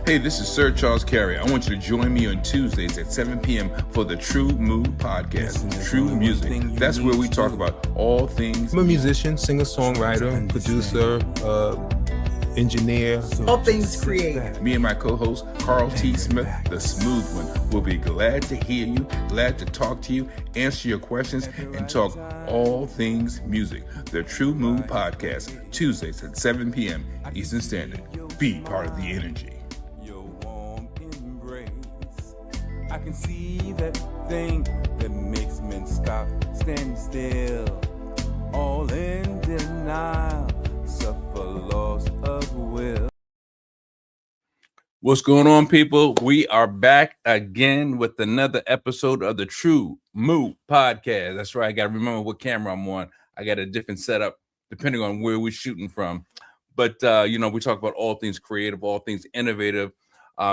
Hey, this is Sir Charles Carey. I want you to join me on Tuesdays at 7 p.m. for the TRU MU Podcast, True Music. That's where we talk about all things. I'm a musician, singer-songwriter, producer, engineer. All things creative. Me and my co-host, Carl T. Smith, the smooth one, will be glad to hear you, glad to talk to you, answer your questions, and talk all things music. The TRU MU Podcast, Tuesdays at 7 p.m. Eastern Standard. Be part of the energy. I can see that thing that makes men stop, stand still, all in denial, suffer loss of will. What's going on, people? We are back again with another episode of the TRU MU Podcast. That's right. I got to remember what camera I'm on. I got a different setup depending on where we're shooting from. But, we talk about all things creative, all things innovative,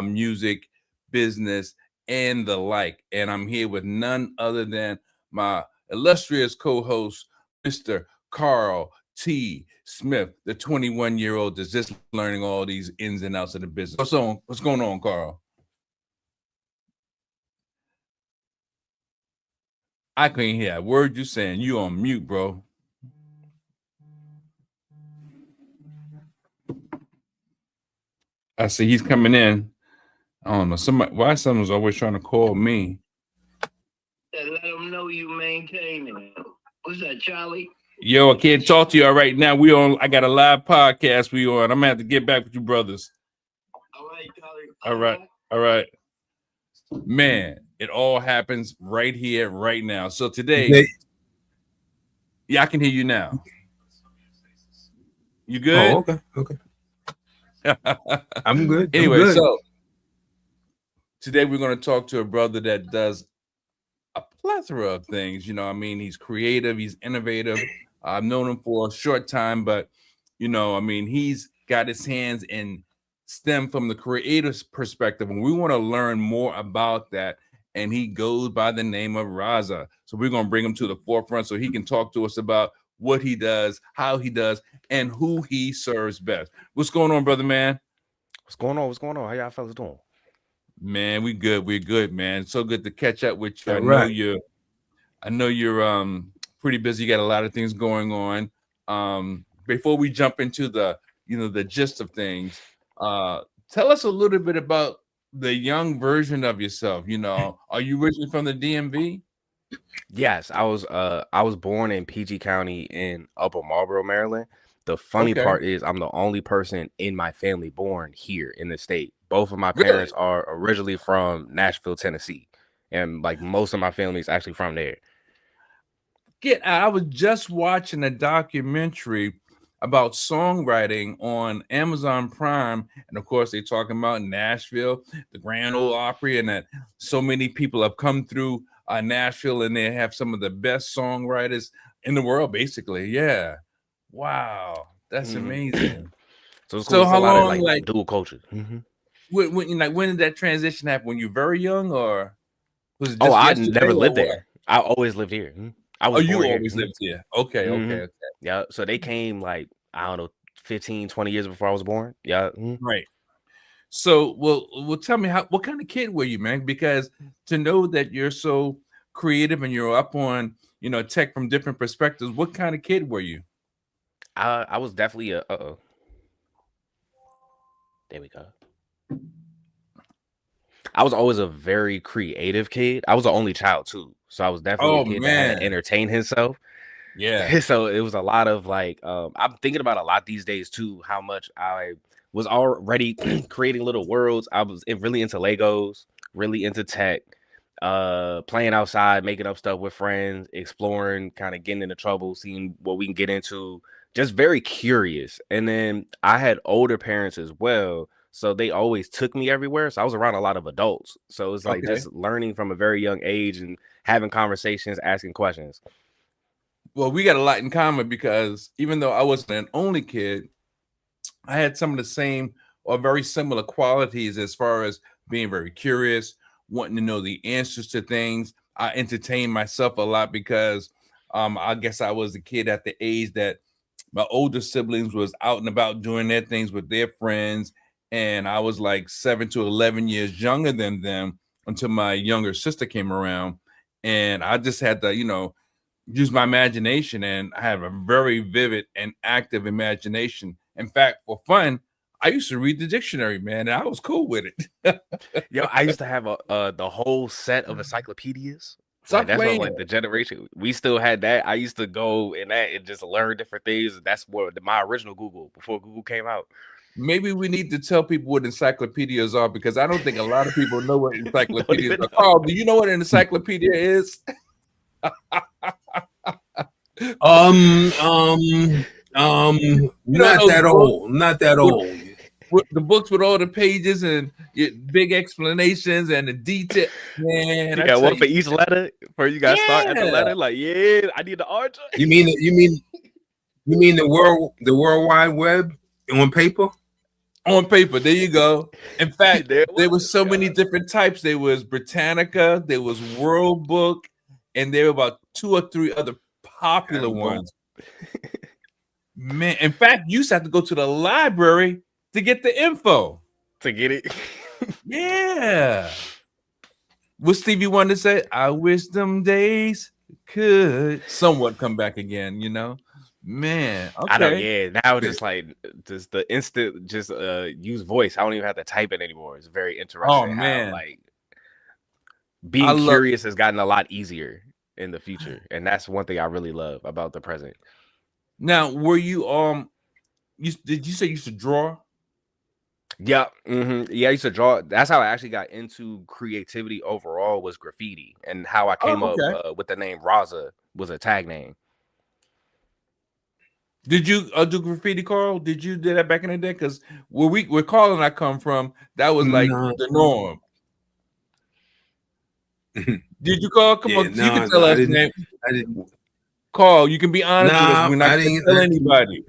music, business, and the like. And I'm here with none other than my illustrious co-host, Mr. Carl T. Smith, the 21-year-old that's just learning all these ins and outs of the business. What's going on, Carl? I can't hear a word you saying. You on mute, bro. I see he's coming in. I don't know. Why someone's always trying to call me? Let them know you maintaining. What's that, Charlie? Yo, I can't talk to you right now. I got a live podcast we on. I'm gonna have to get back with you, brothers. All right, Charlie. All right. Man, it all happens right here, right now. So today, yeah, I can hear you now. You good? Oh, okay. I'm good. Anyway, so today we're going to talk to a brother that does a plethora of things. He's creative, he's innovative. I've known him for a short time, but he's got his hands in STEM from the creative perspective, and we want to learn more about that. And he goes by the name of RAZA. So we're going to bring him to the forefront so he can talk to us about what he does, how he does, and who he serves best. What's going on, brother, man? What's going on? How y'all fellas doing? Man, we're good, man. So good to catch up with you. I know you're pretty busy. You got a lot of things going on. Before we jump into the gist of things, tell us a little bit about the young version of yourself. Are you originally from the DMV? Yes, I was born in PG County in Upper Marlboro, Maryland. The funny part is I'm the only person in my family born here in the state. Both of my parents are originally from Nashville, Tennessee, and like most of my family is actually from there. I was just watching a documentary about songwriting on Amazon Prime, and of course they're talking about Nashville, the Grand Ole Opry, and that so many people have come through Nashville, and they have some of the best songwriters in the world, basically. Yeah, wow, that's amazing. So how long, like dual culture? When did that transition happen? When you were very young, or was it just I never lived there. I always lived here. You always lived here. Okay. Yeah, so they came like, I don't know, 15, 20 years before I was born. Yeah. Right. So, well, tell me what kind of kid were you, man? Because to know that you're so creative and you're up on, tech from different perspectives, what kind of kid were you? I was definitely there we go. I was always a very creative kid. I was the only child too, so I was definitely a kid that had to entertain himself. Yeah. So it was a lot of like, I'm thinking about a lot these days too, how much I was already creating little worlds. I was really into Legos, really into tech, playing outside, making up stuff with friends, exploring, kind of getting into trouble, seeing what we can get into, just very curious. And then I had older parents as well, so they always took me everywhere. So I was around a lot of adults. So it was like just learning from a very young age and having conversations, asking questions. Well, we got a lot in common because even though I wasn't an only kid, I had some of the same or very similar qualities as far as being very curious, wanting to know the answers to things. I entertained myself a lot because I guess I was a kid at the age that my older siblings was out and about doing their things with their friends. and I was like 7 to 11 years younger than them until my younger sister came around, and I just had to, use my imagination, and I have a very vivid and active imagination. In fact, for fun, I used to read the dictionary, man, and I was cool with it. Yo, I used to have the whole set of encyclopedias. Stop Like that's what playing. like the generation we still had that. I used to go in that and just learn different things. That's what my original Google before Google came out. Maybe we need to tell people what encyclopedias are, because I don't think a lot of people know what encyclopedias even are. know. Carl, do you know what an encyclopedia is? Not that old. Not that old. With the books with all the pages and big explanations and the detail. Man, You I got tell one for you, each letter before you got to start at the letter. Like, yeah, I need the archer. You mean the World Wide Web on paper? on paper. There you go. In fact, There there was, was so many different types. There was Britannica, there was World Book, and there were about 2 or 3 other popular ones. Man, in fact, you used to have to go to the library to get the info. to get it. Yeah. What Stevie Wonder said, I wish them days could somewhat come back again, Man, okay. I know, yeah. Now just the instant use voice. I don't even have to type it anymore. It's very interesting. Oh, man. How, being curious has gotten a lot easier in the future. And that's one thing I really love about the present. Now, were you did you say you used to draw? Yeah, yeah, I used to draw. That's how I actually got into creativity overall, was graffiti, and how I came up with the name RAZA was a tag name. Did you do graffiti, Carl? Did you do that back in the day? Because where Carl and I come from, that was like the norm. Did you, Carl? Come on, you can tell us. I didn't. Carl, you can be honest with us. We're not going to tell anybody.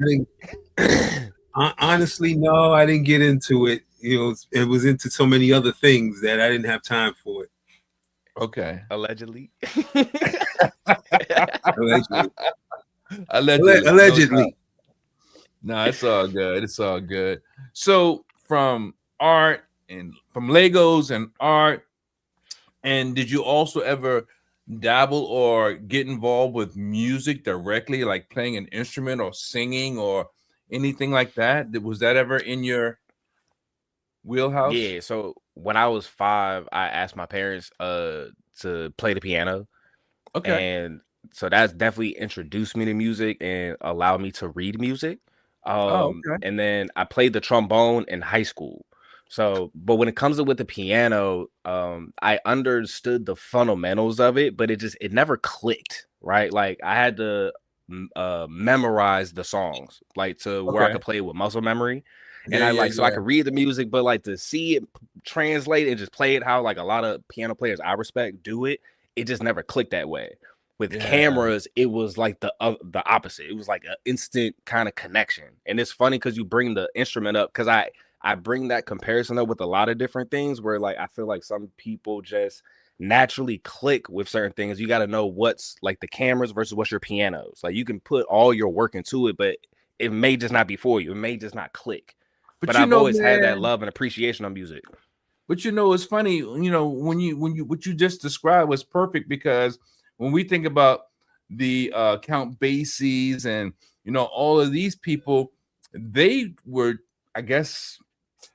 Honestly, no, I didn't get into it. It was into so many other things that I didn't have time for it. Okay. Allegedly. Allegedly. No, it's all good. It's all good. So from art and from Legos and art, and did you also ever dabble or get involved with music directly, like playing an instrument or singing or anything like that? Was that ever in your wheelhouse? Yeah, so when I was 5, I asked my parents to play the piano. Okay. And so that's definitely introduced me to music and allowed me to read music. And then I played the trombone in high school. So, but when it comes to with the piano, I understood the fundamentals of it, but it never clicked, right? Like I had to memorize the songs, like to where I could play it with muscle memory. And I could read the music, but like to see it translate and just play it how like a lot of piano players I respect do it, it just never clicked that way. With cameras, it was like the opposite. It was like an instant kind of connection. And it's funny because you bring the instrument up, because I bring that comparison up with a lot of different things where like I feel like some people just naturally click with certain things. You got to know what's like the cameras versus what's your pianos. Like you can put all your work into it, but it may just not be for you. It may just not click. But I've always had that love and appreciation of music. But it's funny, when you what you just described was perfect, because when we think about the Count Basie's and all of these people, they were, I guess,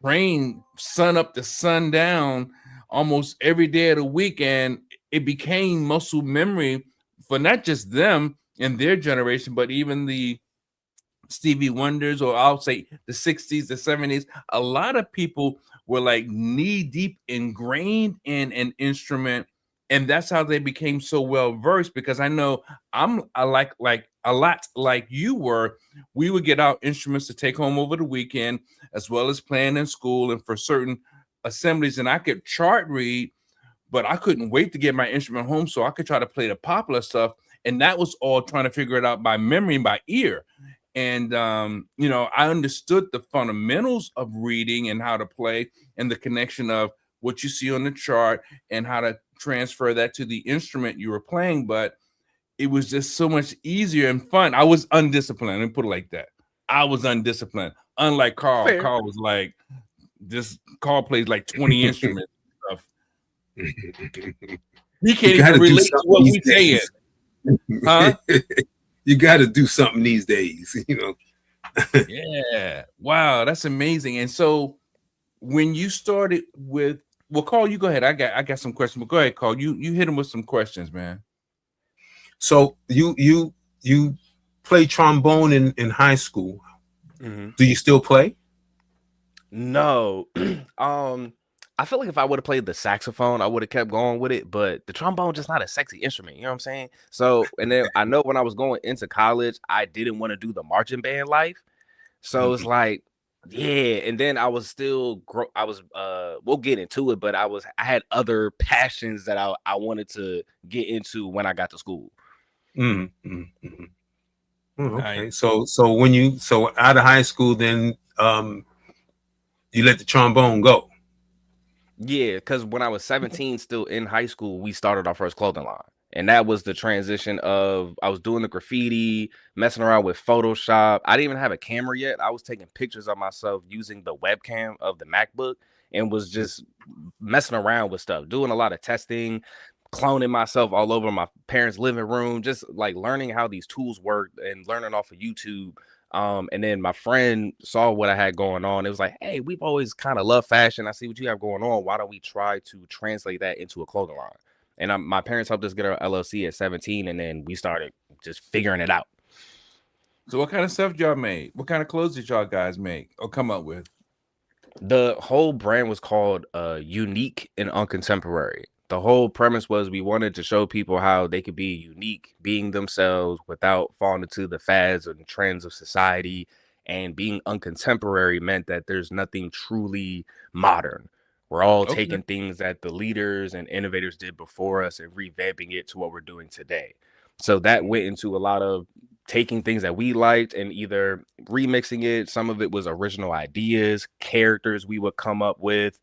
trained sun up to sundown almost every day of the week, and it became muscle memory for not just them and their generation, but even the Stevie Wonders, or I'll say the 60s, the 70s. A lot of people were like knee deep ingrained in an instrument, and that's how they became so well versed. Because I know I like a lot like you were. We would get out instruments to take home over the weekend, as well as playing in school and for certain assemblies. And I could chart read, but I couldn't wait to get my instrument home so I could try to play the popular stuff. And that was all trying to figure it out by memory and by ear. And, I understood the fundamentals of reading and how to play, and the connection of what you see on the chart and how to transfer that to the instrument you were playing. But it was just so much easier and fun. I was undisciplined. Let me put it like that. I was undisciplined. Unlike Carl. Fair. Carl was like this Carl plays like 20 instruments and stuff. He You can't gotta even do relate to something what these we saying. days. Huh? You got to do something these days, you know. Yeah. Wow, that's amazing. And so when you started with, well, Carl, you go ahead. I got some questions, but go ahead, Carl. You hit him with some questions, man. So you played trombone in high school. Mhm. Do you still play? No. I feel like if I would have played the saxophone, I would have kept going with it, but the trombone just not a sexy instrument, you know what I'm saying? So, and then I know when I was going into college, I didn't want to do the marching band life. So it's like, yeah, and then I was still we'll get into it, but I had other passions that I wanted to get into when I got to school. Mm-hmm. Okay. Nice. So out of high school, then you let the trombone go. Yeah, because when I was 17, still in high school, we started our first clothing line. And that was the transition of I was doing the graffiti, messing around with Photoshop. I didn't even have a camera yet. I was taking pictures of myself using the webcam of the MacBook and was just messing around with stuff, doing a lot of testing, cloning myself all over my parents' living room, just like learning how these tools work and learning off of YouTube. And then my friend saw what I had going on. It was like, hey, we've always kind of loved fashion. I see what you have going on. Why don't we try to translate that into a clothing line? And my parents helped us get our LLC at 17, and then we started just figuring it out. So what kind of stuff y'all made? What kind of clothes did y'all guys make or come up with? The whole brand was called Unique and Uncontemporary. The whole premise was we wanted to show people how they could be unique, being themselves without falling into the fads and trends of society. And being uncontemporary meant that there's nothing truly modern. We're all Okay. taking things that the leaders and innovators did before us and revamping it to what we're doing today. So that went into a lot of taking things that we liked and either remixing it. Some of it was original ideas, characters we would come up with,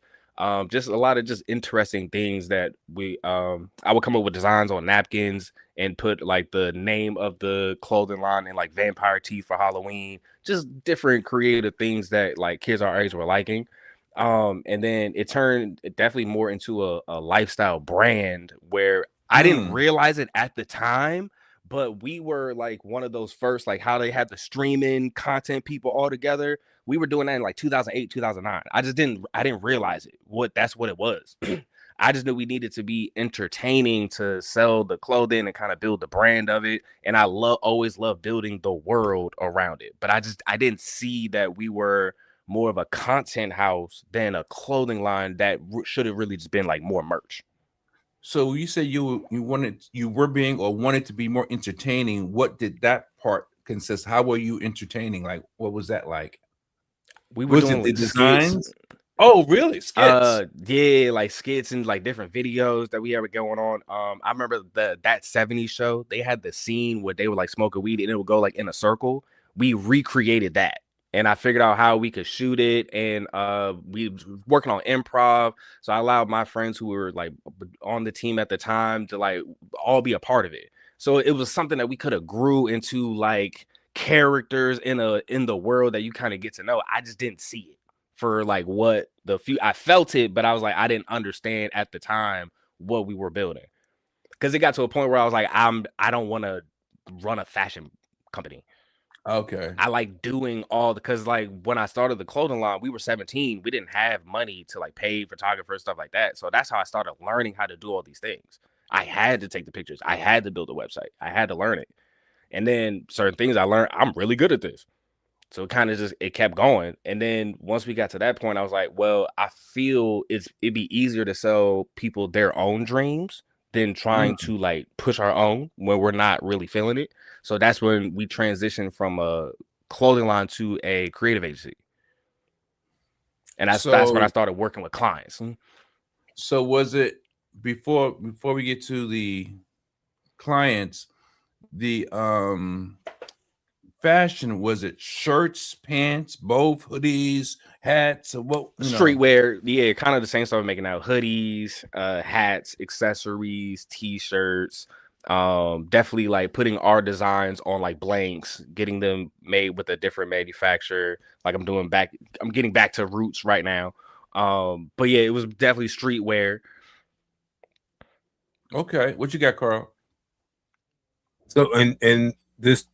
just a lot of just interesting things that I would come up with designs on napkins and put like the name of the clothing line and like vampire teeth for Halloween, just different creative things that like kids our age were liking. And then it turned definitely more into a lifestyle brand where I didn't realize it at the time, but we were like one of those first, like how they had the streaming content people all together. We were doing that in like 2008, 2009. I didn't realize that's what it was. I just knew we needed to be entertaining to sell the clothing and kind of build the brand of it. And I always love building the world around it. But I didn't see that we were more of a content house than a clothing line that should have really just been like more merch. So you said you were being or wanted to be more entertaining. What did that part consist? How were you entertaining? Like, what was that like? We were doing the like designs? skits. Oh, really? Skits? Yeah, like skits and like different videos that we had going on. I remember that 70s show. They had the scene where they would like smoke a weed and it would go like in a circle. We recreated that. And I figured out how we could shoot it, and we were working on improv. So I allowed my friends who were like on the team at the time to like all be a part of it. So it was something that we could have grew into like characters in the world that you kind of get to know. I just didn't see it for like what I felt it, but I was like, I didn't understand at the time what we were building. Because it got to a point where I was like, I don't want to run a fashion company. Okay. I like doing because like when I started the clothing line, we were 17. We didn't have money to like pay photographers, stuff like that. So that's how I started learning how to do all these things. I had to take the pictures. I had to build a website. I had to learn it. And then certain things I learned, I'm really good at this. So it kind of it kept going. And then once we got to that point, I was like, well, I feel it'd be easier to sell people their own dreams than trying to like push our own when we're not really feeling it. So that's when we transitioned from a clothing line to a creative agency. And that's when I started working with clients. So was it before we get to the clients, the fashion, was it shirts, pants, both, hoodies, hats, or what? Streetwear, yeah, kind of the same stuff I'm making now. Hoodies, hats, accessories, t-shirts. Definitely like putting our designs on like blanks, getting them made with a different manufacturer. Like I'm getting back to roots right now. But yeah, it was definitely streetwear. Okay, what you got, Carl? So and this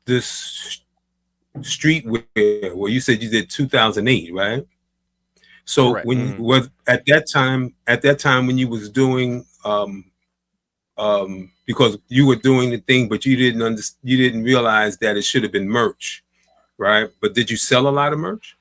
streetwear, well, you said you did 2008, right? So Correct. when you was at that time when you was doing because you were doing the thing, but you didn't realize that it should have been merch, right? But did you sell a lot of merch?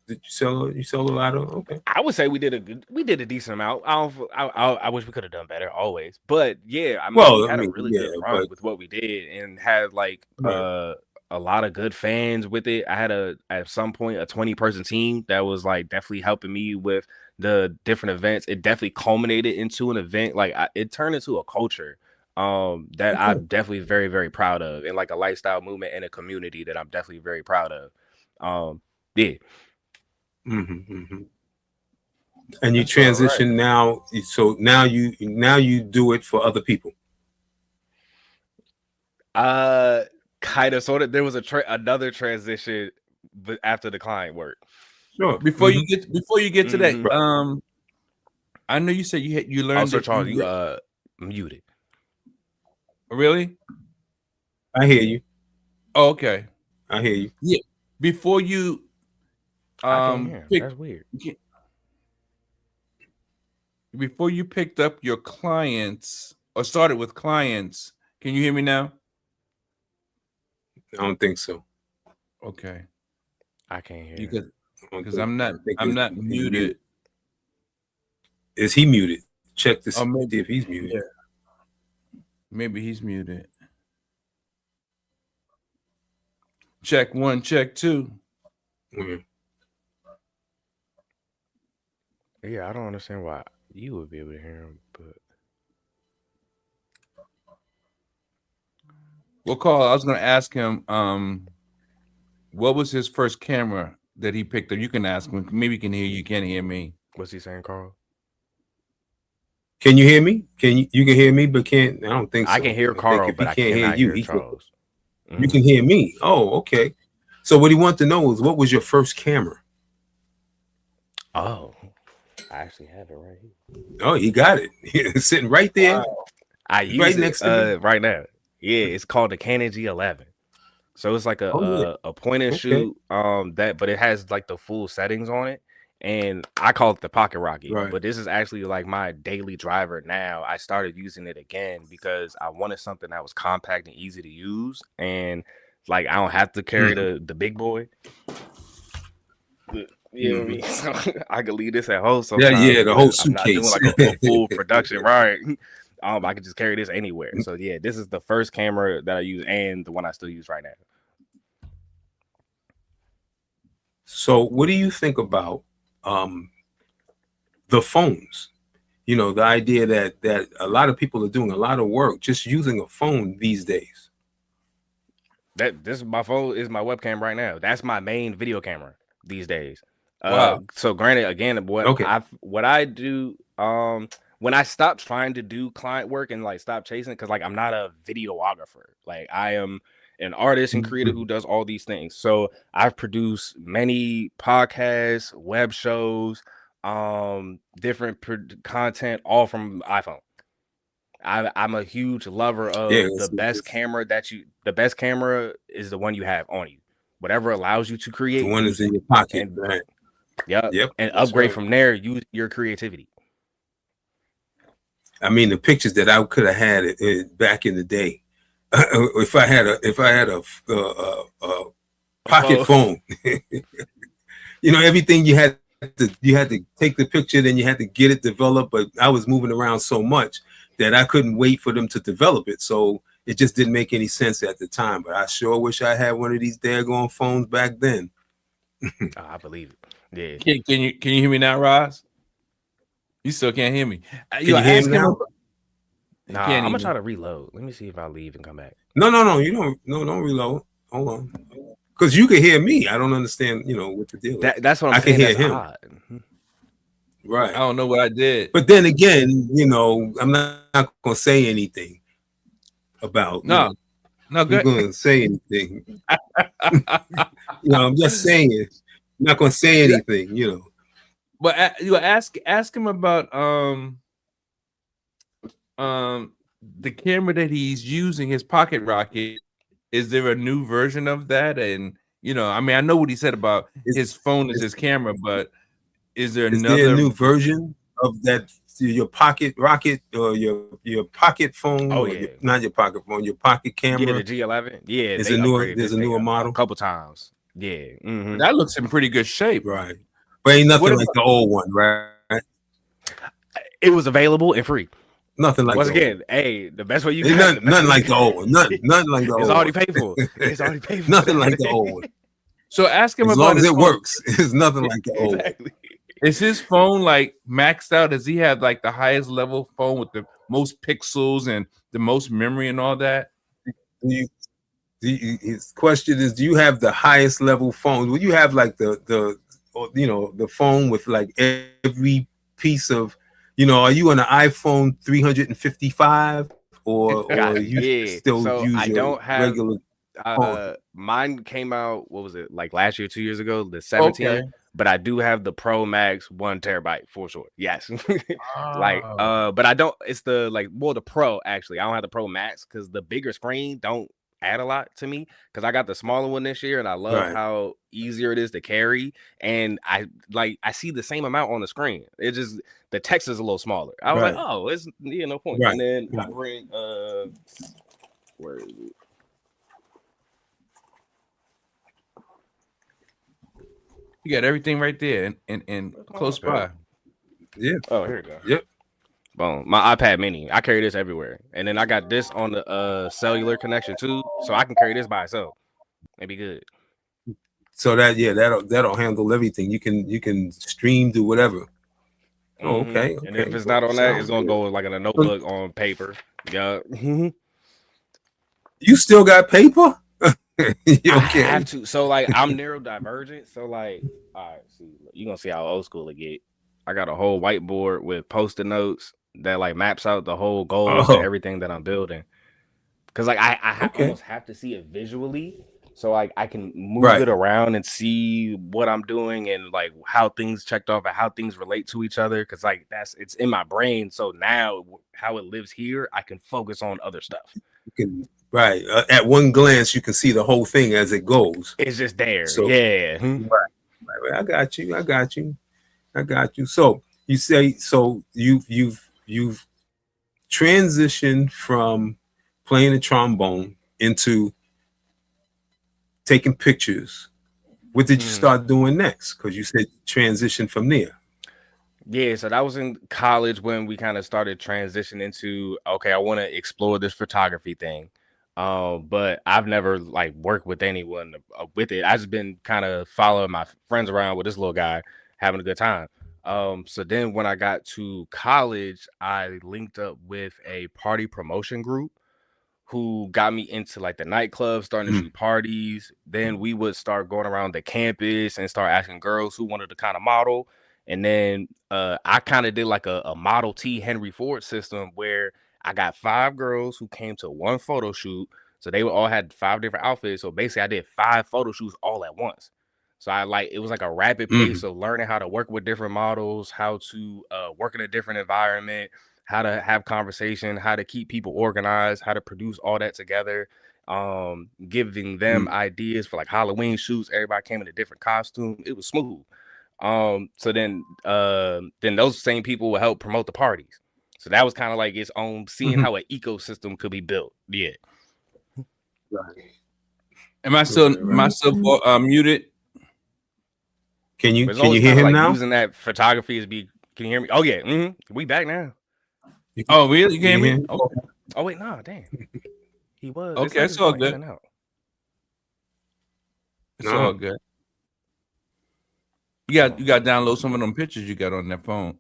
Did you sell a lot of? Okay. I would say we did a decent amount. I wish we could have done better always, but yeah, I mean, Well, we had a really good run with what we did and had like a lot of good fans with it. I had at some point a 20-person team that was like definitely helping me with the different events. It definitely culminated into an event, like it turned into a culture that I'm definitely very, very proud of, and like a lifestyle movement and a community that I'm definitely very proud of. Yeah. And you transition now, so now you do it for other people. Kind of, sort of. There was another transition, but after the client work. Sure. Before you get to that, I know you said you learned. Also, Charles, you muted. Really? I hear you. Oh, okay. I hear you. Yeah. Before you, I can't hear. That's weird. Before you picked up your clients or started with clients, can you hear me now? I don't think so. Okay. I can't hear you because I'm not muted. Is he muted? Check to see if he's muted. Yeah. Maybe he's muted. Check 1, check 2. Yeah, I don't understand why you would be able to hear him, but well, Carl, I was going to ask him, what was his first camera that he picked up? You can ask him. Maybe he can hear you. Can't hear me. What's he saying, Carl? Can you hear me? You can hear me, but can't? I don't think so. I can hear Carl, but I can't hear Charles. You can hear me. Oh, okay. So what he wanted to know is, what was your first camera? Oh, I actually have it right here. Oh, he got it. It's sitting right there. Wow. I use right it next to me right now. Yeah, it's called the Canon G11. So it's like a point and shoot. But it has like the full settings on it, and I call it the Pocket Rocket. Right. But this is actually like my daily driver now. I started using it again because I wanted something that was compact and easy to use, and like I don't have to carry the big boy. You know what I mean? So I could leave this at home sometimes. Yeah, the whole I'm not doing suitcase. like a full production, right? I can just carry this anywhere. So yeah, this is the first camera that I use and the one I still use right now. So what do you think about the phones? You know, the idea that a lot of people are doing a lot of work just using a phone these days. This is my phone, is my webcam right now. That's my main video camera these days. Wow. So granted, again, what I do, when I stopped trying to do client work and like stop chasing, because like I'm not a videographer. Like I am an artist and creator who does all these things. So I've produced many podcasts, web shows, different content, all from iPhone. I'm a huge lover of the best camera the best camera is the one you have on you. Whatever allows you to create. The one that's in your pocket. And, right. Yep. And upgrade from there, use your creativity. I mean, the pictures that I could have had back in the day, if I had a pocket phone, you know, everything you had to take the picture, then you had to get it developed. But I was moving around so much that I couldn't wait for them to develop it. So it just didn't make any sense at the time. But I sure wish I had one of these daggone phones back then. I believe it. Yeah. Can you hear me now, Roz? You still can't hear me. Can you hear me now? Nah, I'm gonna try to reload. Let me see if I leave and come back. No, you don't. No, don't reload. Hold on, because you can hear me. I don't understand. You know what the deal is. That's what I'm saying. I can hear him. Odd. Right. I don't know what I did. But then again, you know, I'm not gonna say anything about. No, I'm gonna say anything. You know, I'm just saying. I'm not gonna say anything. You know. But you ask him about the camera that he's using, his pocket rocket. Is there a new version of that? And I mean, I know what he said about his phone is his camera, but is there Is there a another new version of that? Your pocket rocket or your pocket phone? Oh or yeah, not your pocket phone, your pocket camera. yeah, the G11. Yeah, Is they a newer. upgraded There's this a thing newer model. a couple times. Yeah, that looks in pretty good shape, right? But ain't nothing What like the old one, right? it was available and free. Nothing like Once the old again, hey, the best way you Ain't got nothing like the old one. Nothing like the old it's already one. paid for. It's already paid for. Nothing like the old one. So ask him As about long as his it phone. works, it's nothing like the old one. Exactly. Is his phone like maxed out? Does he have like the highest level phone with the most pixels and the most memory and all that? His question is, do you have the highest level phone? Will you have like the phone with like every piece of, are you on an iPhone 355 or you still So use I your don't have regular phone? mine came out, what was it, like last year, 2 years ago, the 17. Okay. But I do have the Pro Max 1 terabyte for sure. Yes. Like Oh. but I don't, it's the the Pro actually. I don't have the Pro Max because the bigger screen don't add a lot to me because I got the smaller one this year and I love Right. how easier it is to carry, and I see the same amount on the screen. It just, the text is a little smaller. I was like, Right. oh, it's no point. Right. And then I Right. bring where is it? You got everything right there and close by. Yeah. Oh, here we go. Yep. Boom. My iPad mini. I carry this everywhere. And then I got this on the cellular connection too. So I can carry this by itself. It'd be good. So that'll handle everything. You can stream, do whatever. Oh, okay. And if it's not on that, it's gonna go like in a notebook on paper. Yeah. You still got paper? You I okay? have to. So I'm neurodivergent. So all right, see, you're gonna see how old school it get. I got a whole whiteboard with post-it notes that maps out the whole goals and everything that I'm building. Cause I almost have to see it visually. So I can move it around and see what I'm doing and how things checked off and how things relate to each other. Cause it's in my brain. So now how it lives here, I can focus on other stuff. Right. At one glance, you can see the whole thing as it goes. It's just there. So, yeah. Right. I got you. So you say, so you've transitioned from playing the trombone into taking pictures. What did you start doing next? Because you said transition from there. Yeah, so that was in college when we kind of started transitioning into, okay, I want to explore this photography thing. But I've never worked with anyone with it. I've just been kind of following my friends around with this little guy, having a good time. So then when I got to college, I linked up with a party promotion group who got me into the nightclub, starting to shoot parties. Then we would start going around the campus and start asking girls who wanted to kind of model. And then I kind of did a Model T Henry Ford system where I got 5 girls who came to one photo shoot. So they all had 5 different outfits. So basically I did 5 photo shoots all at once. So it was a rapid pace of learning how to work with different models, how to work in a different environment, how to have conversation, how to keep people organized, how to produce all that together, giving them ideas for Halloween shoots. Everybody came in a different costume. It was smooth. So then those same people will help promote the parties. So that was kind of its own, seeing how an ecosystem could be built. Yeah. Right. Am I still muted? Can you hear him now? Using that photography as can you hear me? Oh yeah. We back now. Oh really? You can hear me? Okay. Oh wait, nah, damn. He was okay. It's all good. It's all good. You got to download some of them pictures you got on that phone.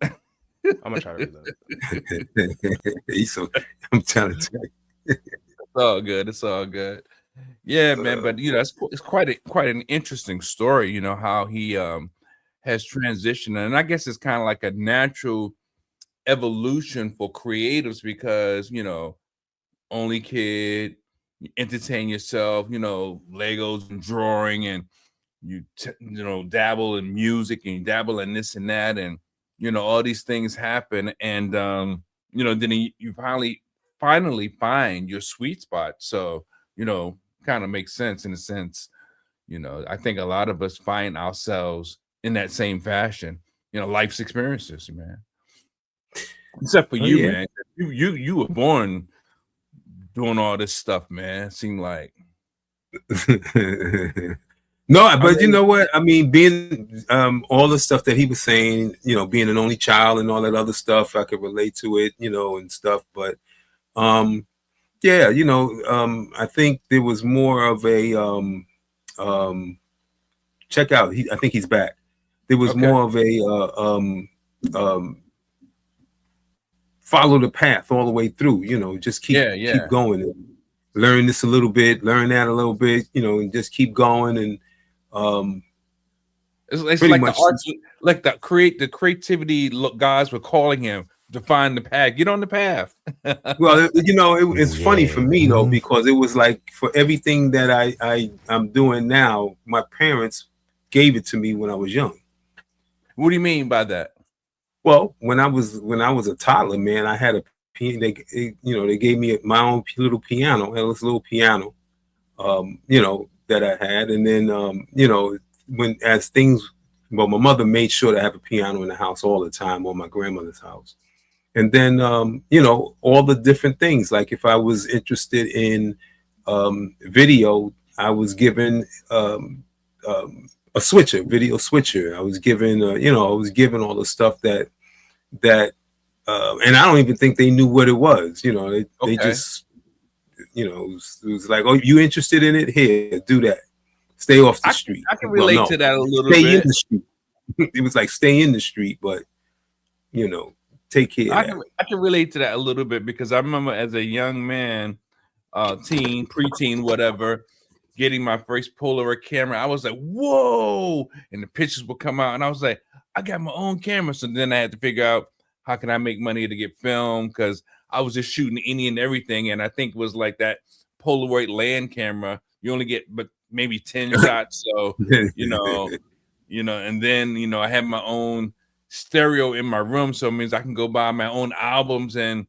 I'm gonna try to read that. I'm telling you. It's all good. Yeah, man. But it's quite an interesting story. How he has transitioned, and I guess it's kind of like a natural evolution for creatives because only kid, you entertain yourself, Legos and drawing and dabble in music and you dabble in this and that, and all these things happen, and then you finally find your sweet spot. So kind of makes sense in a sense. I think a lot of us find ourselves in that same fashion. Life's experiences, man. Except for Oh, you, yeah. man. You were born doing all this stuff, man. It seemed like. No, but you know what? I mean, being all the stuff that he was saying, being an only child and all that other stuff, I could relate to it, and stuff. But yeah, I think there was more of a check out. I think he's back. There was Okay. more of a follow the path all the way through. Just keep going and learn this a little bit, learn that a little bit, and just keep going. And it's like much, the arts, like the creativity guys were calling him to find the path. Get on the path. Well, it's funny for me though, because it was like for everything that I'm doing now, my parents gave it to me when I was young. What do you mean by that? Well, when I was a toddler, man, I had they gave me my own little piano, this little piano, that I had, and then my mother made sure to have a piano in the house all the time, or my grandmother's house. And then, all the different things, like if I was interested in video, I was given a video switcher. I was given, all the stuff that, and I don't even think they knew what it was. They just, it was like, oh, you interested in it? Here, do that. Stay off the street. I can relate to that a little bit. Stay in the street. It was like stay in the street, but take care. I can relate to that a little bit, because I remember as a young man, teen, preteen, whatever, getting my first Polaroid camera. I was like, whoa, and the pictures would come out, and I was like, I got my own camera. So then I had to figure out how can I make money to get film, because I was just shooting any and everything, and I think it was like that Polaroid land camera. You only get but maybe 10 shots, so and then I have my own stereo in my room, so it means I can go buy my own albums and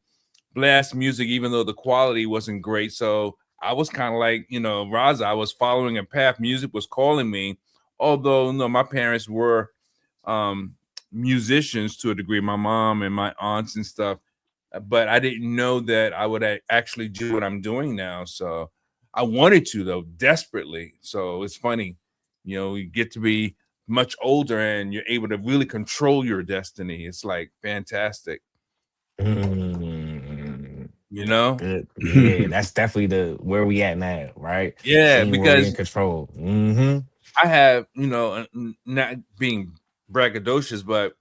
blast music, even though the quality wasn't great. So I was kind of like, RAZA, I was following a path. Music was calling me, although my parents were musicians to a degree, my mom and my aunts and stuff, but I didn't know that I would actually do what I'm doing now. So I wanted to, though, desperately. So it's funny, you get to be much older and you're able to really control your destiny. It's like fantastic. Yeah, that's definitely where we at now, right? Yeah, because in control. I have, not being braggadocious, but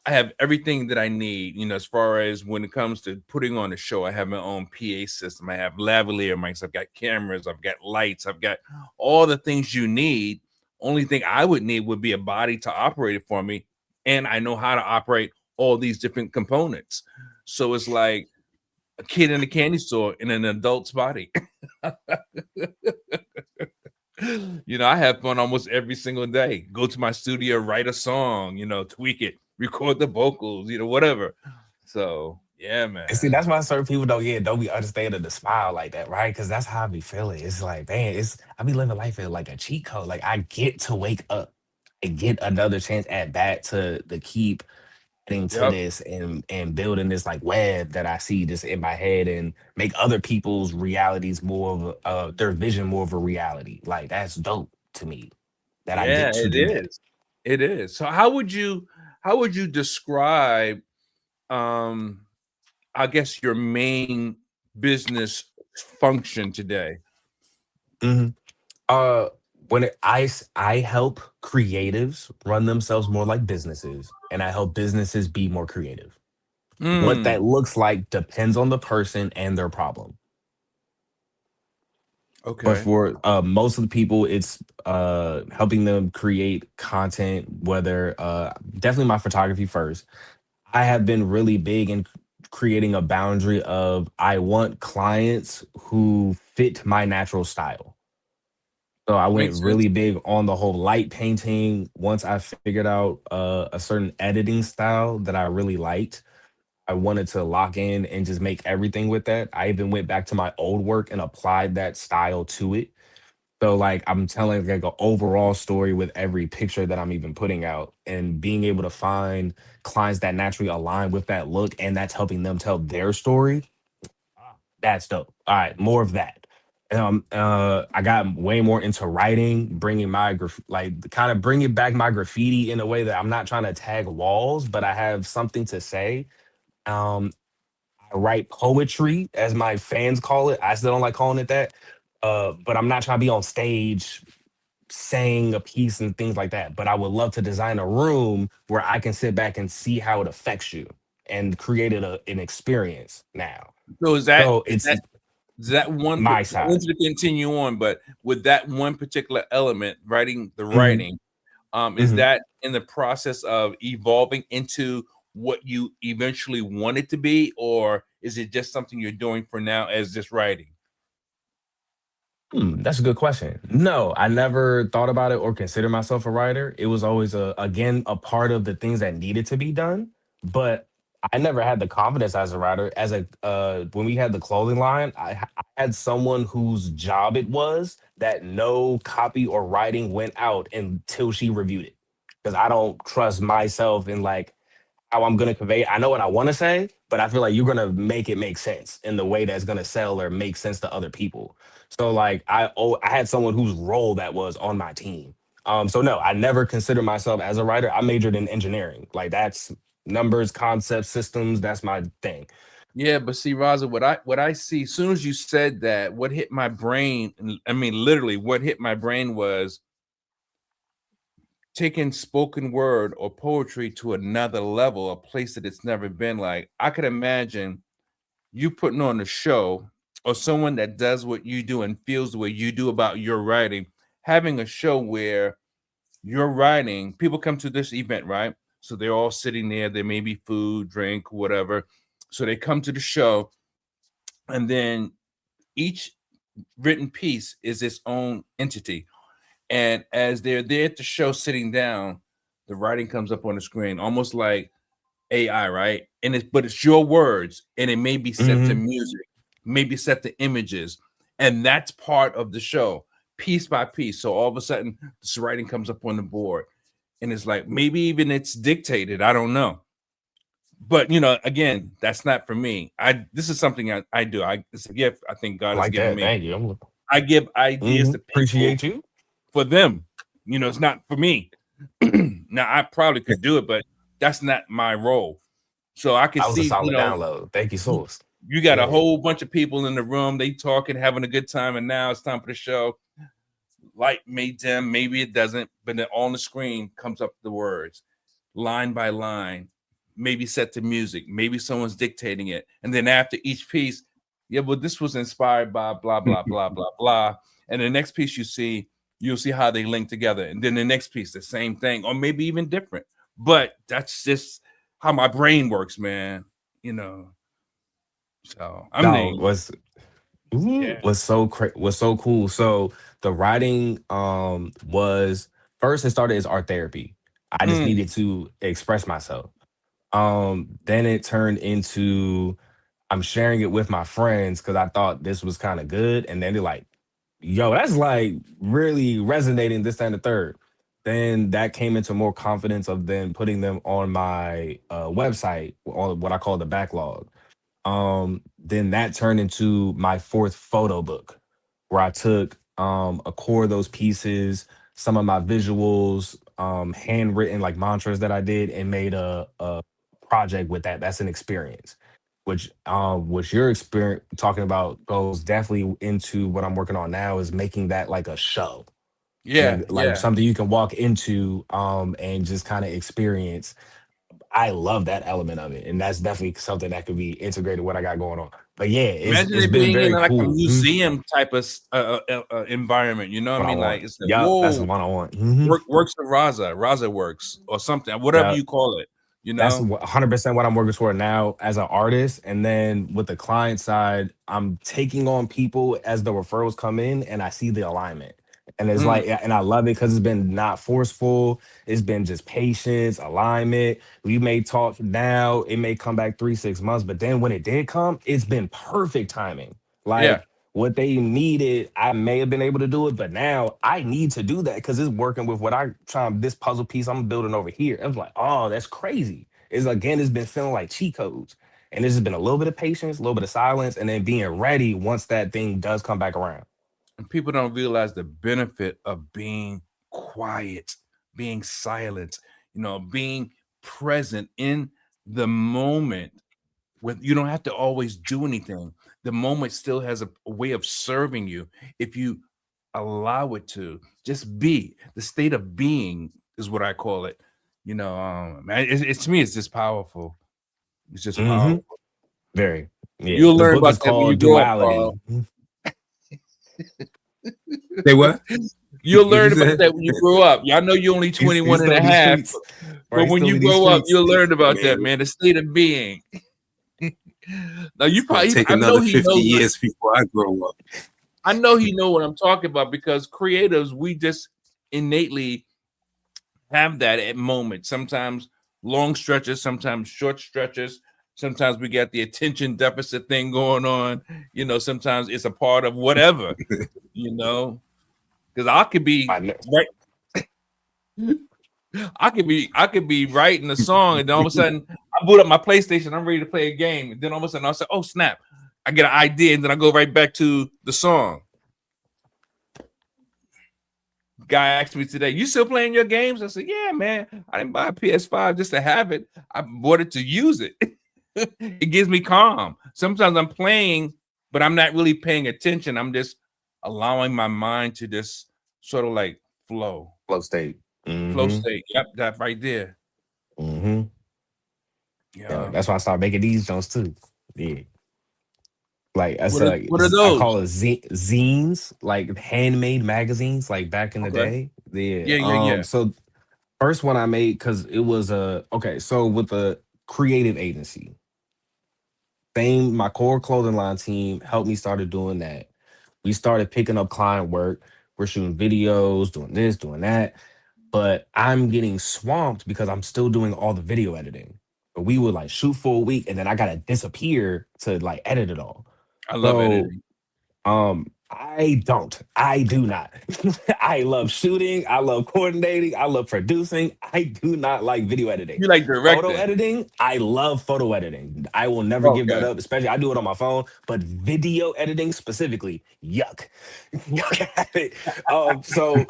I have everything that I need, as far as when it comes to putting on a show. I have my own PA system. I have lavalier mics. I've got cameras. I've got lights. I've got all the things you need. Only thing I would need would be a body to operate it for me. And I know how to operate all these different components. So it's like a kid in a candy store in an adult's body. I have fun almost every single day. Go to my studio, write a song, tweak it, record the vocals, whatever. So yeah, man. See, that's why certain people don't be understanding the smile like that, right? Because that's how I be feeling. It's like, man, I be living life in like a cheat code. Like I get to wake up and get another chance at bat to keep into this and building this like web that I see just in my head and make other people's realities more of their vision more of a reality. Like that's dope to me. That I get to do that. It is. So how would you describe I guess your main business function today? When I help creatives run themselves more like businesses, and I help businesses be more creative. What that looks like depends on the person and their problem. Okay. But for most of the people, it's helping them create content, whether definitely my photography first. I have been really big in creating a boundary of I want clients who fit my natural style. So I went Makes sense. really big on the whole light painting. Once I figured out a certain editing style that I really liked, I wanted to lock in and just make everything with that. I even went back to my old work and applied that style to it. So like I'm telling like an overall story with every picture that I'm even putting out, and being able to find clients that naturally align with that look and that's helping them tell their story. That's dope. All right, more of that. I got way more into writing, bringing my like kind of bringing back my graffiti in a way that I'm not trying to tag walls, but I have something to say. Um, I write poetry, as my fans call it. I still don't like calling it that. But I'm not trying to be on stage saying a piece and things like that. But I would love to design a room where I can sit back and see how it affects you and create an experience now. So So is it's that one? my I want side. you to continue on, but with that one particular element, writing the Mhm, writing, is mhm. that in the process of evolving into what you eventually want it to be, or is it just something you're doing for now as just writing? That's a good question. No, I never thought about it or considered myself a writer. It was always again a part of the things that needed to be done, but I never had the confidence as a writer. As a when we had the clothing line, I had someone whose job it was that no copy or writing went out until she reviewed it, because I don't trust myself in like how I'm gonna convey it. I know what I want to say, but I feel like you're gonna make it make sense in the way that's gonna sell or make sense to other people. So like I had someone whose role that was on my team. So no, I never considered myself as a writer. I majored in engineering. Like that's numbers, concepts, systems. That's my thing. Yeah, but see, Raza, what I see, as soon as you said that, what hit my brain, and I mean literally what hit my brain was taking spoken word or poetry to another level, a place that it's never been. Like I could imagine you putting on a show, or someone that does what you do and feels the way you do about your writing, having a show where you're writing, people come to this event, right? So they're all sitting there, there may be food, drink, whatever. So they come to the show, and then each written piece is its own entity. And as they're there at the show sitting down, the writing comes up on the screen, almost like AI, right? And it's your words, and it may be set to Hmm. music, maybe set to images, and that's part of the show, piece by piece. So all of a sudden, this writing comes up on the board, and it's like maybe even it's dictated. I don't know, but again, that's not for me. This is something I do. It's a gift I think I God has like given that. me. Thank you. I give ideas to people Appreciate you. for them. It's not for me. Now I probably could do it, but that's not my role. So I can That was a see, solid download. Thank you, you, Source. you got a Yeah. whole bunch of people in the room, they talking, having a good time, and now it's time for the show. Light may dim, maybe it doesn't, but then on the screen comes up the words, line by line, maybe set to music, maybe someone's dictating it, and then after each piece, yeah, well, this was inspired by blah blah blah blah blah, and the next piece you'll see how they link together, and then the next piece, the same thing, or maybe even different. But that's just how my brain works, man. You know, so I'm No, the yeah. was so cool. So the writing was first it started as art therapy. I just Mm, needed to express myself. Then it turned into I'm sharing it with my friends because I thought this was kind of good. And then they're like, yo, that's like really resonating this, that, and the third. Then that came into more confidence of then putting them on my website on what I call the backlog. Then that turned into my fourth photo book, where I took a core of those pieces, some of my visuals, handwritten like mantras that I did, and made a project with that. That's an experience. Which your experience talking about goes definitely into what I'm working on now is making that like a show, Yeah, like yeah. something you can walk into and just kind of experience. I love that element of it, and that's definitely something that could be integrated what I got going on. But yeah, Imagine it's it been being in very like a cool. museum type of environment. You know what I What I mean? Like want, it's like, yup, that's whoa, what I want. works of Raza works or something, whatever Yeah, you call it. You that's know? 100% what I'm working toward now as an artist. And then with the client side, I'm taking on people as the referrals come in, and I see the alignment. And it's like, and I love it because it's been not forceful. It's been just patience, alignment. We may talk now, it may come back 3-6 months, but then when it did come, it's been perfect timing. Yeah. Like what they needed, I may have been able to do it, but now I need to do that because it's working with what I try. This puzzle piece I'm building over here. I was like, oh, that's crazy. It's been feeling like cheat codes. And there's just been a little bit of patience, a little bit of silence, and then being ready once that thing does come back around. And people don't realize the benefit of being quiet, being silent, being present in the moment. You don't have to always do anything. The moment still has a way of serving you if you allow it to. Just be. The state of being is what I call it. Man, it's to me, it's just powerful. It's just powerful. Very. Yeah. You'll The learn book about is that when you called grow up, Duality. Say what? You'll What'd learn you about say? that when you grow up. I know you're only 21 and a half, but when you grow up, you'll learn about that, man. The state of being. Now you It's gonna probably, take I know another he 50 knows. years before I grow up. I know he know what I'm talking about because creatives, we just innately have that at moments. Sometimes long stretches, sometimes short stretches. Sometimes we got the attention deficit thing going on. Sometimes it's a part of whatever. Because I could be right. I could be writing a song, and then all of a sudden I boot up my PlayStation. I'm ready to play a game, and then all of a sudden I'll say, "Oh snap!" I get an idea, and then I go right back to the song. Guy asked me today, "You still playing your games?" I said, "Yeah, man. I didn't buy a PS5 just to have it. I bought it to use it. It gives me calm. Sometimes I'm playing, but I'm not really paying attention. I'm just allowing my mind to just sort of like flow. Flow state. Flow state. Yep, that right there. Yeah, that's why I started making these joints too. Yeah. Like What are I those? call it zines, like handmade magazines, like back in the day. Yeah. Yeah. So first one I made because it was so with a creative agency. My core clothing line team helped me started doing that. We started picking up client work. We're shooting videos, doing this, doing that. But I'm getting swamped because I'm still doing all the video editing. But we would like shoot for a week and then I gotta disappear to like edit it all. I love editing. I do not. I love shooting. I love coordinating. I love producing. I do not like video editing. You like directing? Photo editing, I love photo editing. I will never give that up, especially I do it on my phone, but video editing specifically, yuck. So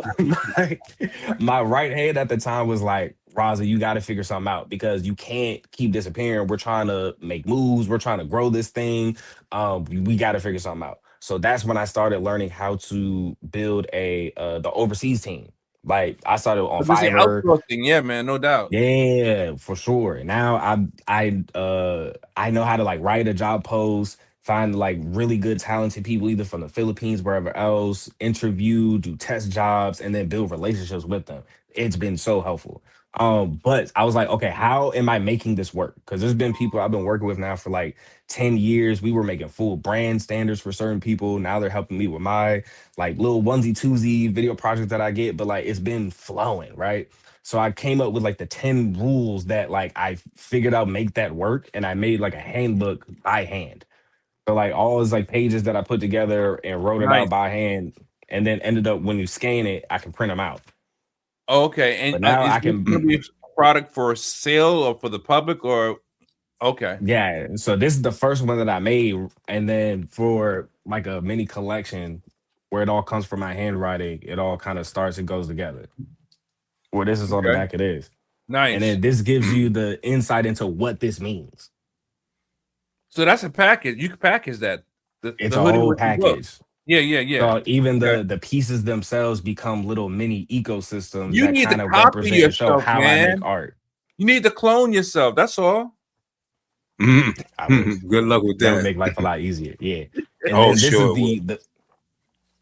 my right hand at the time was like, Raza, you got to figure something out because you can't keep disappearing. We're trying to make moves. We're trying to grow this thing. We got to figure something out. So that's when I started learning how to build the overseas team. Like I started on Fiverr. Outsourcing, yeah, man, no doubt. Yeah, for sure. Now I know how to like write a job post, find like really good talented people either from the Philippines, wherever else, interview, do test jobs, and then build relationships with them. It's been so helpful. But I was like, okay, how am I making this work? Because there's been people I've been working with now for like 10 years. We were making full brand standards for certain people. Now they're helping me with my like little onesie twosie video projects that I get, but like it's been flowing, right? So I came up with like the 10 rules that like I figured out make that work. And I made like a handbook by hand. So like all these like pages that I put together and wrote it out by hand, and then ended up when you scan it, I can print them out. Okay, and now is I this can going to be a product for sale or for the public or okay? Yeah, so this is the first one that I made, and then for like a mini collection where it all comes from my handwriting, it all kind of starts and goes together. Where this is on the back of this. Nice. And then this gives you the insight into what this means. So that's a package. You can package that. It's a whole package. Yeah. So even the pieces themselves become little mini ecosystems You that need kind to of copy represent and show yourself, how man. I make art. You need to clone yourself. That's all. Good luck with That that. would make life a lot easier. Yeah. And Oh, then this sure is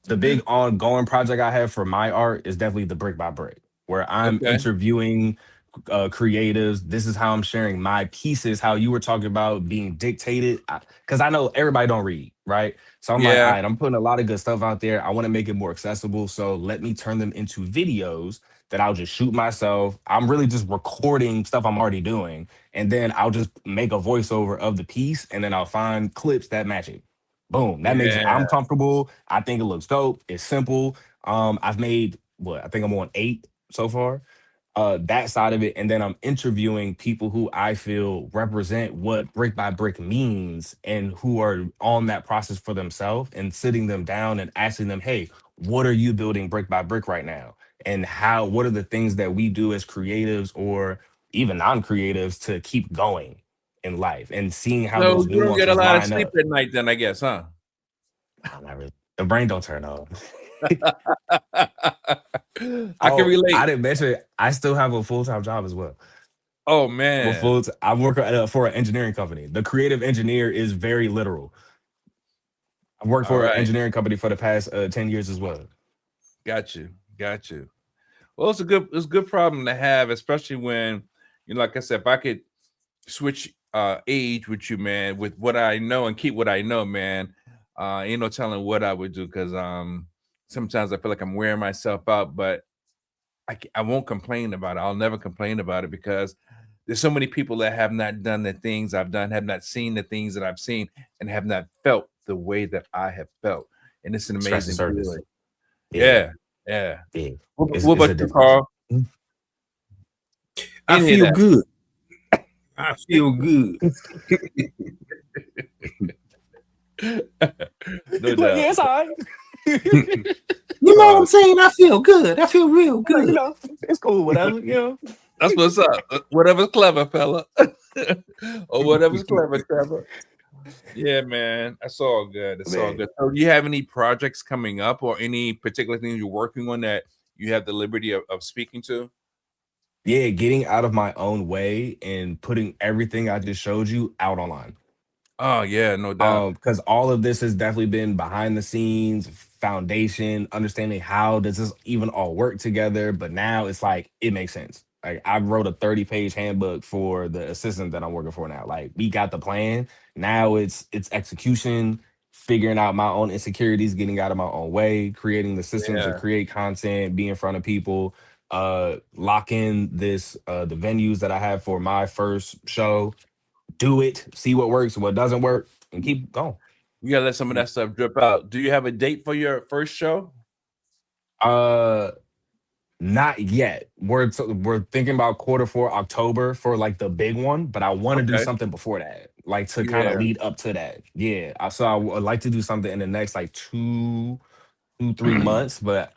the big ongoing project I have for my art is definitely the brick by brick, where I'm interviewing creatives. This is how I'm sharing my pieces. How you were talking about being dictated, because I know everybody don't read, right? So I'm like, all Yeah. right, I'm putting a lot of good stuff out there. I want to make it more accessible. So let me turn them into videos that I'll just shoot myself. I'm really just recording stuff I'm already doing, and then I'll just make a voiceover of the piece, and then I'll find clips that match it. Boom. That makes it. Yeah. I'm comfortable. I think it looks dope. It's simple. I've made what I think I'm on 8 so far, that side of it, and then I'm interviewing people who I feel represent what brick by brick means and who are on that process for themselves, and sitting them down and asking them, hey, what are you building brick by brick right now, and what are the things that we do as creatives or even non-creatives to keep going in life, and seeing how So those you don't get a nuances lot of line sleep up. at night, then I guess, huh? Not really. The brain don't turn off. I can relate. I didn't mention I still have a full-time job as well. Oh I'm man. I work for an engineering company. The creative engineer is very literal. I've worked All for an right. engineering company for the past 10 years as well. Got you. Got you. Well, it's a good problem to have, especially when, like I said, if I could switch age with you, man, with what I know and keep what I know, man, ain't no telling what I would do, because sometimes I feel like I'm wearing myself out, but I won't complain about it. I'll never complain about it, because there's so many people that have not done the things I've done, have not seen the things that I've seen, and have not felt the way that I have felt. And it's an Scratch the amazing surface. feeling. Yeah, Yeah. yeah. What It's about a you, difference. Carl? I Any of feel that? good. I feel good. No Like, doubt. yeah, it's all right. You know what I'm saying? I feel good. I feel real Like, good. it's cool, whatever. That's what's up. Whatever's clever, fella. Or whatever's clever, Trevor. Yeah, man. That's all good. That's all Man. good. So do you have any projects coming up, or any particular things you're working on that you have the liberty of speaking to? Yeah, getting out of my own way and putting everything I just showed you out online. Oh yeah, no doubt. Because all of this has definitely been behind the scenes, foundation, understanding how does this even all work together. But now it's like it makes sense. Like I wrote a 30-page handbook for the assistant that I'm working for now. Like we got the plan. Now it's execution, figuring out my own insecurities, getting out of my own way, creating the systems to Yeah. create content, be in front of people, lock in the venues that I have for my first show, do it, see what works, what doesn't work, and keep going. You gotta let some of that stuff drip out. Do you have a date for your first show? Uh, Not yet. We're thinking about Q4 October for like the big one, but I want to do Okay. something before that, like to kind Yeah. of lead up to that. Yeah, so I would like to do something in the next like 2-3 months, but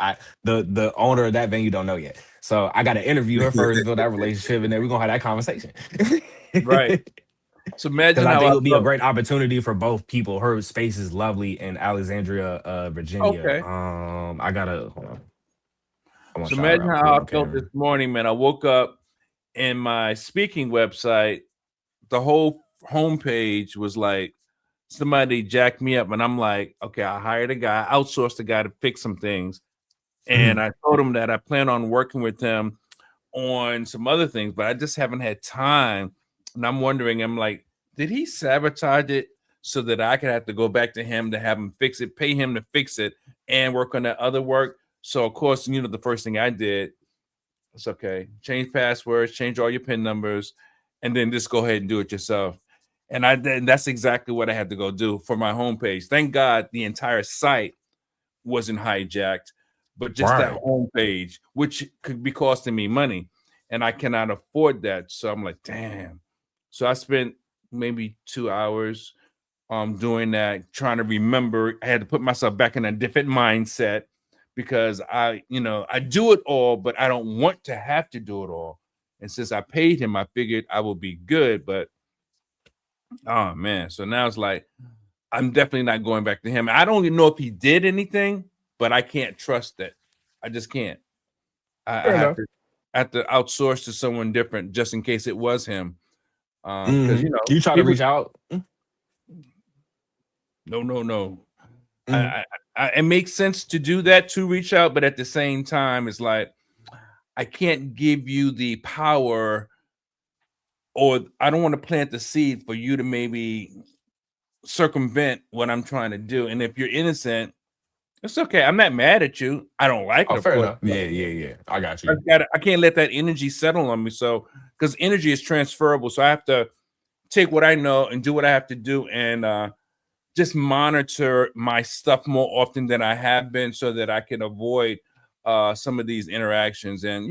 the owner of that venue don't know yet, so I got to interview her first, build that relationship, and then we're gonna have that conversation. Right. So Because imagine I how think I it'll be a felt. great opportunity for both people. Her space is lovely in Alexandria, Virginia. Okay. I gotta hold on. I want So to shout her imagine out quick how I on felt this camera. morning, man. I woke up and my speaking website, the whole homepage was like somebody jacked me up, and I'm like, okay, I hired a guy, outsourced a guy to fix some things, and I told him that I plan on working with him on some other things, but I just haven't had time. And I'm wondering, I'm like, did he sabotage it so that I could have to go back to him to have him fix it, pay him to fix it, and work on that other work? So of course, the first thing I did, it's okay, change passwords, change all your PIN numbers, and then just go ahead and do it yourself. And that's exactly what I had to go do for my homepage. Thank God the entire site wasn't hijacked, but just that Right. homepage, which could be costing me money, and I cannot afford that. So I'm like, damn. So I spent maybe 2 hours doing that, trying to remember. I had to put myself back in a different mindset, because I do it all, but I don't want to have to do it all. And since I paid him, I figured I would be good. But oh man, so now it's like I'm definitely not going back to him. I don't even know if he did anything, but I can't trust it. I just can't. I Fair have enough. to outsource to someone different just in case it was him. Because You try to people, reach out. no. Mhm. It makes sense to do that, to reach out, but at the same time, it's like I can't give you the power, or I don't want to plant the seed for you to maybe circumvent what I'm trying to do. And if you're innocent, it's okay. I'm not mad at you. I don't like it, Oh, of fair course. enough. Yeah. I got I you. can't let that energy settle on me. So, because energy is transferable, so I have to take what I know and do what I have to do, and just monitor my stuff more often than I have been, so that I can avoid some of these interactions. And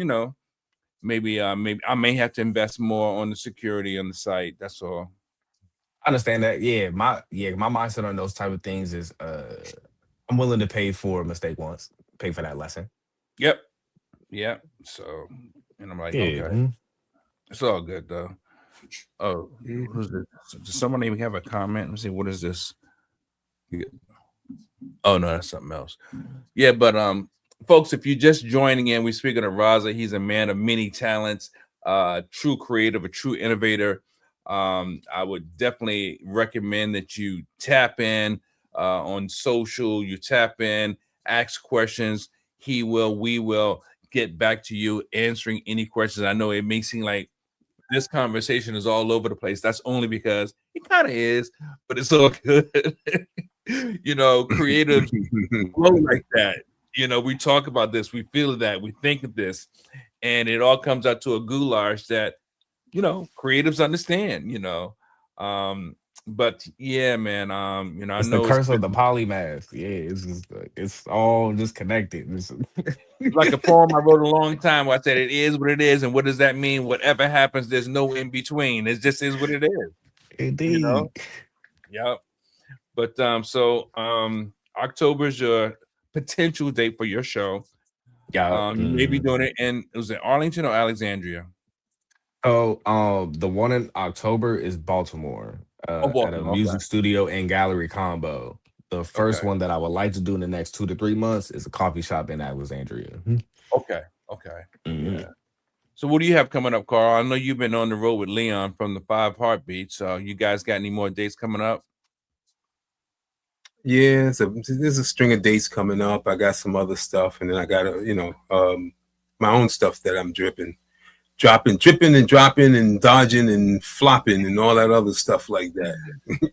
maybe I may have to invest more on the security on the site. That's all. I understand that. My mindset on those type of things is I'm willing to pay for a mistake once, pay for that lesson. Yep. So, and I'm like, Yeah. okay, it's all good though. Oh, who's this? Does someone even have a comment? Let me see. What is this? Oh no, that's something else. Yeah, but folks, if you're just joining in, we're speaking of Raza. He's a man of many talents, true creative, a true innovator. I would definitely recommend that you tap in on social. You tap in, ask questions. We will get back to you answering any questions. I know it may seem like this conversation is all over the place. That's only because it kind of is, but it's all good. Creatives flow like that. We talk about this, we feel that, we think of this, and it all comes out to a goulash that creatives understand. But yeah, man. I It's the know it's curse of the polymath. Yeah, it's just it's all just connected. like a poem I wrote a long time where I said it is what it is, and what does that mean? Whatever happens, there's no in between. It just is what it is. Indeed. Yep. But October is your potential date for your show. Yeah. You may be doing it in, was it Arlington or Alexandria? So the one in October is Baltimore, at a Baltimore. music studio and gallery combo. The first Okay. one that I would like to do in the next 2 to 3 months is a coffee shop in Alexandria. Okay. Yeah. So what do you have coming up, Carl? I know you've been on the road with Leon from the 5 Heartbeats. You guys got any more dates coming up? Yeah, there's a string of dates coming up. I got some other stuff, and then I got my own stuff that I'm dripping and dropping and dodging and flopping and all that other stuff like that.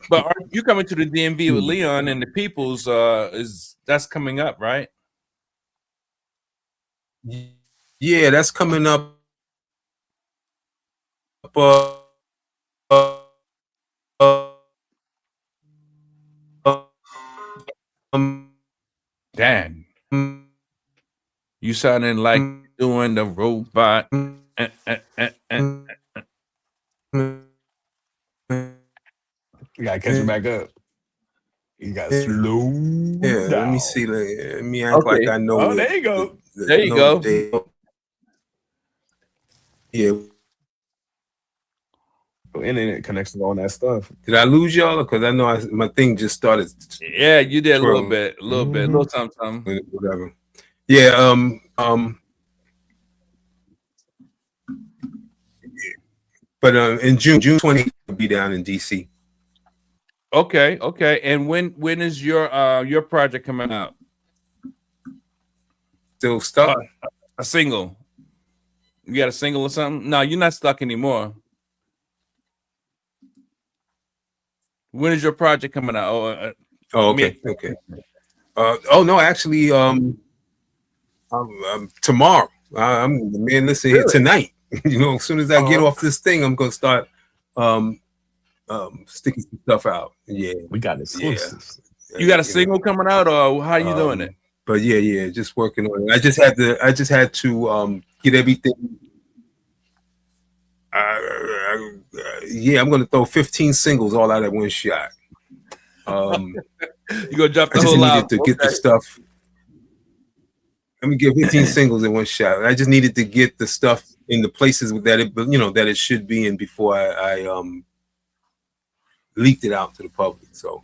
But are you coming to the DMV with Leon and the Peoples? That's coming up, right? Yeah, that's coming up. Dang. You sounding like doing the robot. You gotta catch it back up. You gotta slow down. Let me see. Let me act like I know. Oh, there you go. There you go. Yeah. Internet connection, all that stuff. Did I lose y'all? Because I know my thing just started. Yeah, you did a little bit, a little something. Whatever. Yeah. But in June 20th, I'll be down in DC. Okay. And when is your project coming out? Still stuck? A single. You got a single or something? No, you're not stuck anymore. When is your project coming out? Okay. No, actually, tomorrow. Listen here tonight. As soon as I get off this thing, I'm gonna start sticking some stuff out. Yeah, we got exclusives. Yeah. You got a single coming out, or how you doing it? But yeah, just working on it. I just had to get everything. I'm gonna throw 15 singles all out at one shot. You gonna drop the whole album? I just needed to get the stuff. Let me get 15 singles in one shot. I just needed to get the stuff in the places that it should be in before I leaked it out to the public. So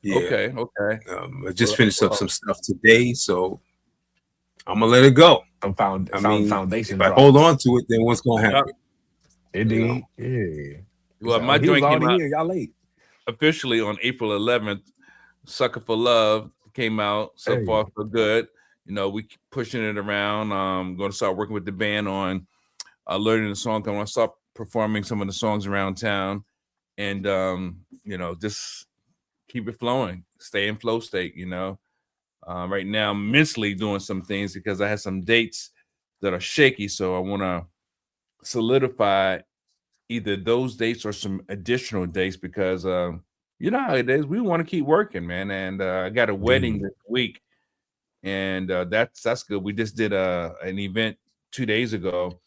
yeah. Okay. I just finished up some stuff today, so I'm gonna let it go. Foundation. If I hold on to it, then what's gonna happen? Indeed. Yeah. Well, my joint came out. Y'all late. Officially on April 11th. Sucker for Love came out. So far, so good. we keep pushing it around. Going to start working with the band on learning the song. I want to start performing some of the songs around town, and just keep it flowing, stay in flow state. Right now I'm mentally doing some things because I had some dates that are shaky, so I want to solidify either those dates or some additional dates because you know how it is. We want to keep working, man. And I got a wedding Indeed. this week, and that's good. We just did an event 2 days ago,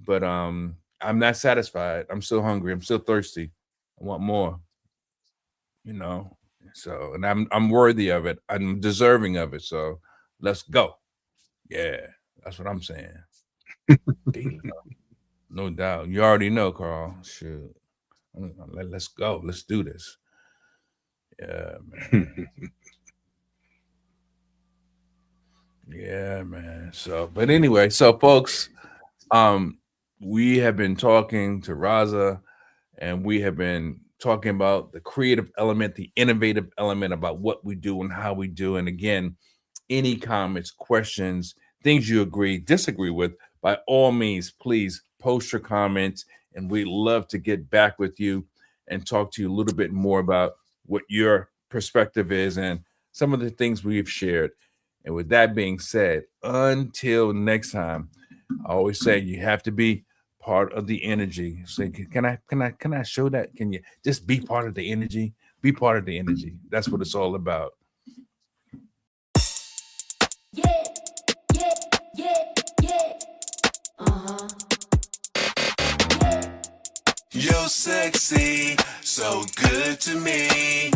but I'm not satisfied. I'm still hungry. I'm still thirsty. I want more. You know. So, and I'm worthy of it. I'm deserving of it. So, let's go. Yeah, that's what I'm saying. Indeed. No doubt. You already know, Carl. Shoot. Let's go. Let's do this. Yeah, man. Yeah, man. So, but anyway, so folks, we have been talking to Raza, and we have been talking about the creative element, the innovative element about what we do and how we do. And again, any comments, questions, things you agree, disagree with, by all means, please post your comments, and we'd love to get back with you and talk to you a little bit more about what your perspective is and some of the things we've shared. And with that being said, until next time, I always say you have to be part of the energy. So can I show that? Can you just be part of the energy? Be part of the energy. That's what it's all about. Yeah, yeah, yeah, yeah. Uh-huh. Yeah. You're sexy, so good to me.